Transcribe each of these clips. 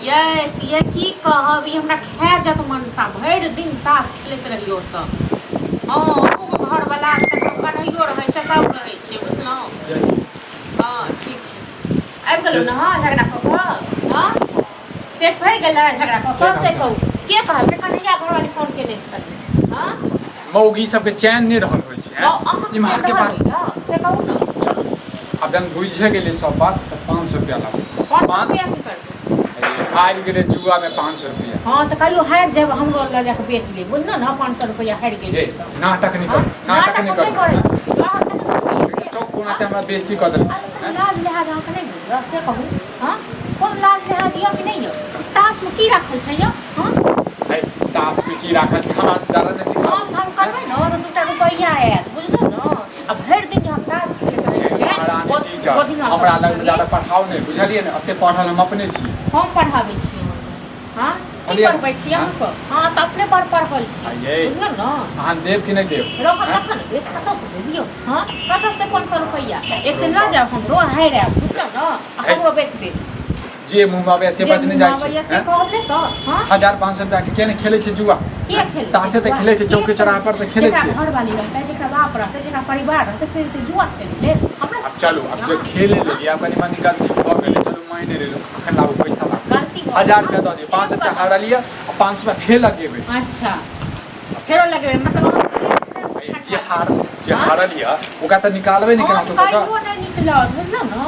ये की कहब ई हमरा खा जात मनसा भरि दिन ताश खेलैत रहियो तऽ घर वाला कन्हैयो रहै छै सब रहै छै बुझलहुँ हाँ ठीक छै आबि गेलहुँ ने हाँ झगड़ा कऽ कऽ हाँ पेट भरि गेलै झगड़ा कऽ कऽ से कहू के कहलकै कन्हैया घरवाली फोन केने छलै हाँ मौगी सबके चैन नहि रहल होइ छै इम्हर के बात से कहू ने अब जन बुझे गेलै सब बात तऽ 500 रुपया लागल 500 रुपया की करबै हारि गेलै जुआ में 500 रुपया हाँ तो कहियो हारि जब हमरो लऽ जाके बेच ले बुझलहुँ ने 500 रुपया हारि गेलै नाटक नहीं कर नाटक नहीं कर चौक कोना ते हमरा बेइज्जती कर देलकै लाज लिहाज अहाँके नहि बुझल से कहू हाँ कोन लाज लिहाज यऽ कि नहीं यऽ ताशमे की राखल छै यऽ हाँ ताश में की राखल छै हमरा ज्यादा नहीं सिखा हम करबै ने तो 2 टा रुपया आयत बुझलहुँ ने अब भरि दिन हम ताश खेलैत रहियै हमरा लग ज्यादा पढ़ाओ नहीं बुझलिए ने एते पढ़ल हम अपने छी हम पढ़ाबै छी हाँ की पढ़बै छी अहाँके हाँ तऽ अपने बड़ पढ़ल छी बुझलहुँ ने अहाँ देब कि नहीं देब रखत तखन देब कतऽसँ देबियौ हाँ कतऽसँ 500 रुपया एक दिन लऽ जायब हमरो हारि आयब बुझलहुँ ने हमरो बेच देब जे मुँह में से बच नहीं जाइ छै से कहब ने तऽ हाँ 1500 रुपया के केने खेलै छै जुआ के खेलै तासे तऽ खेलै छै चौकी चौराहा पर तऽ खेलै छै घरवाली रहतै जेकरा बाप रहतै जेकरा परिवार रहतै से जुआ खेलै हमरा अब चलू अब जो खेले लगी अब कनी मनी गलती भऽ गेलै चलू मायने ले लो अखन लाबू पैसा लाबू गलती 1000 रुपया दऽ दियौ 500 रुपया हारा लिया और 500 रुपया फेर लगेबै अच्छा फेरो लगेबै मतलब जे हारा लिया ओकरा तऽ निकालबै नहीं केना तो कहियो नहीं निकलत बुझलहुँ ने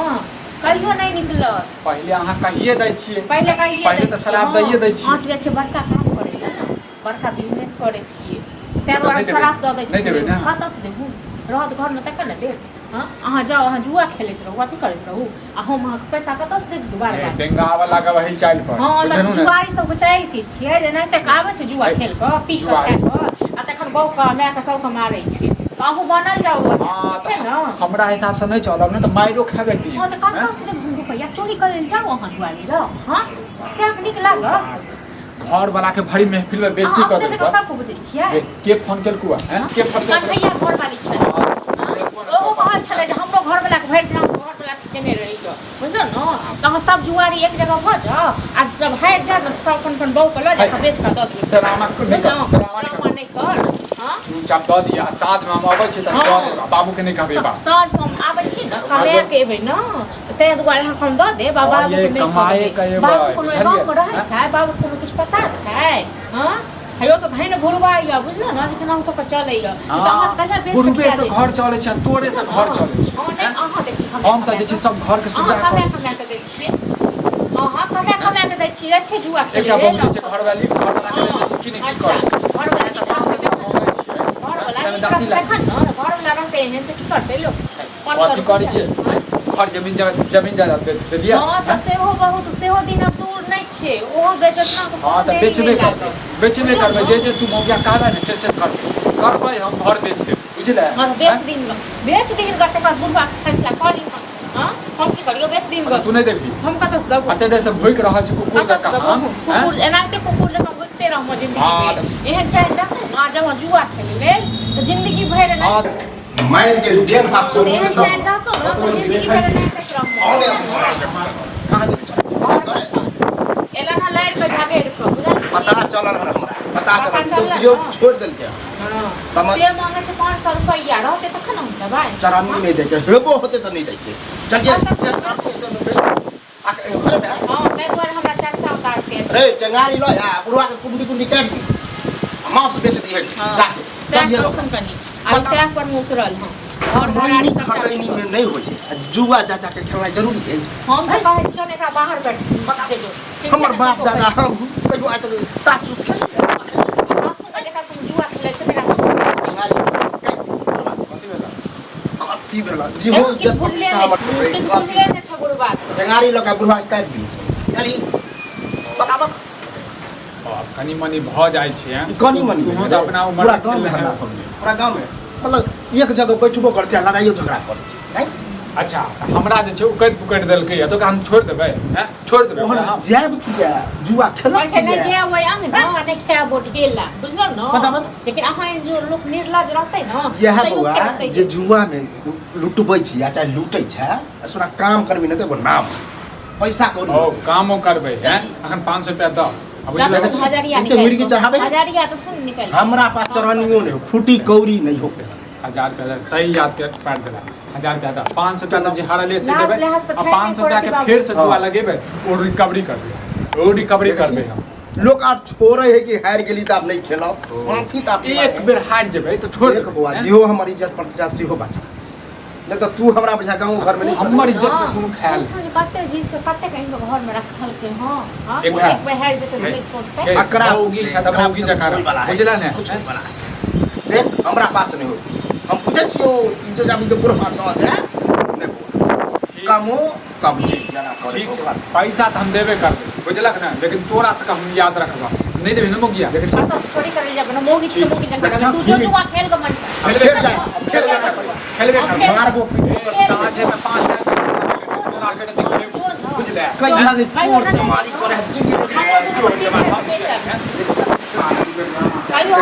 कहियो नहीं निकलत पहले अहाँ कहिए दै छियै पहले कहिए पहले तऽ शराब दैए दै छियै अहाँ जाइ छै बड़का काम करै लए ने बड़का बिजनेस करै छियै तैं दुआरे शराब दऽ दै छियै नहीं देबै ना कतऽसँ देबू रहत घरमे तखन ने देब हाँ अहाँ जाओ अहाँ जुआ खेलैत रहू अथी करैत रहू आ हम अहाँके पैसा कतऽसँ देब दुबारा डेंगा वाला के वही चाइल पर हाँ तऽ जुआरी सबके चाइल के छियै जे नहीं तऽ आबै छै जुआ खेल कऽ पी कऽ खा कऽ आ तखन बहू कऽ माय कऽ सबके मारै छियै अहूँ बनल जाओ छै ने हमरा हिसाब से नहीं चलब ने तो माइरो खाबे दी हाँ तऽ कतऽसँ देब रुपैया चोरी करै लए जाओ अहाँ जुआरी जाओ हाँ से नीक लागत घर वाला के भरी महफिल में बेइज्जती कर देलक सब बुझै छियै के फोन केलकु हैं के फोन केलकु कन्हैया घर वाली छै ओ कहल छलै जे हमरो घर वाला के भरि दिन घर वाला केने रहियो बुझलौ ने तऽ अहाँ सब जुआरी एक जगह भऽ जाओ आ सब हारि जायत ने सब अपन बहू के लऽ जाके बेच कऽ दऽ दियौ ड्रामा नहीं कर हाँ चुपचाप दऽ दिया साँझ में हम अबै छी तऽ दऽ देब बाबू के नहीं कहबै बात साँझ में हम आबै छी ने कमाए के एबै ने तै दुआरे हम दऽ देब बाबू के नहीं कहबै बाबू कोनो गाँव में रहै छै बाबू कोनो किछु पता छै हाँ हेयो तो धैन भुरवा या बुझलो ना जे केना क चलै या त अहाँ कहिया बेच बुरबे से घर चलै छै तोरे से घर चलै छै अहाँ देख छी हम त जे छै सब घर के सुविधा कमाए के दै छियै अहाँ कमाए के दै छियै अच्छे जुआ खेलै एकटा बहुत छै घर वाली के दै छै कि नहीं की करै घर वाला सब काम के मंगै छियै घर वाला देखन न घर वाला रहते एहन से की करतै लोग अथी करै छै घर जमीन जायदाद दे दिया हां त सेहो बहुत सेहो दिन अब दूर नहीं छै ओहो बेचत ना हां त बेचबे करबै जे तू मौका कहबे ने से करबै हम घर बेच देब बुझले हां बेच दिन गट्टे का बुढ़वा फैसला करी हां हम की करियो बेच दिन तू नहीं देबी हम कतस दब अते देर से भूख रहल छी कुकुर का काम कुकुर एनाते कुकुर जका भूखते रह म जिंदगी में एहन चाहे रहते ना जब जुआ खेले ले तो जिंदगी भर नहीं मार के जेल हाथ छोड़ के तो जिंदगी भर नहीं तक एला ना लाइट पे जाके रखो पता चलल हमरा पता चलल जो छोड़ देल के हां समझ ये मांगे से 500 रुपया रहते तखन हम देबै चरामी नहीं देते हेबो होते तो नहीं देते चल हां मैं द्वार हमरा चरसा उतार के रे चंगारी लो या बुढ़वा के कुंडी कुंडी काट दी मांस बेच दिए जाके तब फोन करनी आ सैक पर में उतरल हां और घराड़ी खटैनी में नहीं होई है जुआ चाचा के खेलना जरूरी है हम तो कहै छियै एकरा बाहर कर बता दे जो हमर बाप दादा हम कहियो आइ तक तासुस खेल देखा तुम जुआ खेलै छै तेरा कथी भेला जी हो जब बुझले ने छ बुढ़वा टंगारी लगा बुढ़वा काट दी खाली बताबक कनी मनी भ जाइ छै कनी मनी तू तो अपना उम्र पूरा गांव में हल्ला कर पूरा गांव में मतलब एक जगह बैठबो कर छै लड़ाइयो झगड़ा कर छै अच्छा हमरा जे छै उकट पुकट देलकै या तो हम छोड़ देबै हैं छोड़ देबै हम जाब किया जुआ खेलब वैसे नहीं जे ओय अंग ना नहीं खेया बोट गेला बुझलो न बता लेकिन अहाँ जो लोग निर्लज रहतै न यह बुआ जे जुआ में लुटबै छी या चाहे लूटै छै असरा काम करबी न त एगो नाम पैसा कौड़ी ओ कामो करबे हैं अखन 500 रुपया द अब ला बुझल तो हजारिया नीचे मुर्गी चढ़ाबे हजारिया तो सुन निकल हमरा पास चरनियो नहीं फूटी कौड़ी नहीं हो 1000 रुपया सही याद कर पार देला 1000 रुपया द 500 रुपया तो जे हारले से लास्ट देबे लिहाज तो अब छै 500 रुपया के फिर से जुआ लगेबे और रिकवरी करबे ओ रिकवरी करबे हम लोग आप छोड़े है कि हार गेली त आप नहीं खेलो माफी त आप एक बेर हार जेबे तो छोड़ एक बुआ जिहो हमर इज्जत प्रतिष्ठा सेहो बचा नहीं तो तू हमरा बुझा गाँव घर में नहीं हमर इज्जत के कोनो ख्याल कते जीत के कते कहीं लोग घर में रखल के हां हां एक एक बार हार जेते नहीं छोड़ते अकरा होगी सादा होगी जकार बुझला ने कुछ नहीं बना देख हमरा पास नहीं हो हम पूछे छियो तुझे जाबी तो पूरा बात न है नहीं कमो तब जी जना करे ठीक है पैसा तो हम देबे करबे बुझलक ना लेकिन तोरा से हम याद रखबा नहीं देबे न मोगिया लेकिन थोड़ी कर जा ना मोगी छी मोगी जंगल तू जो जुआ खेल के मन फिर जा खेलबे कर मारबो साझे में 5000 बुझले कई यहाँ से चोर चमारी करे चोर चमारी काई हो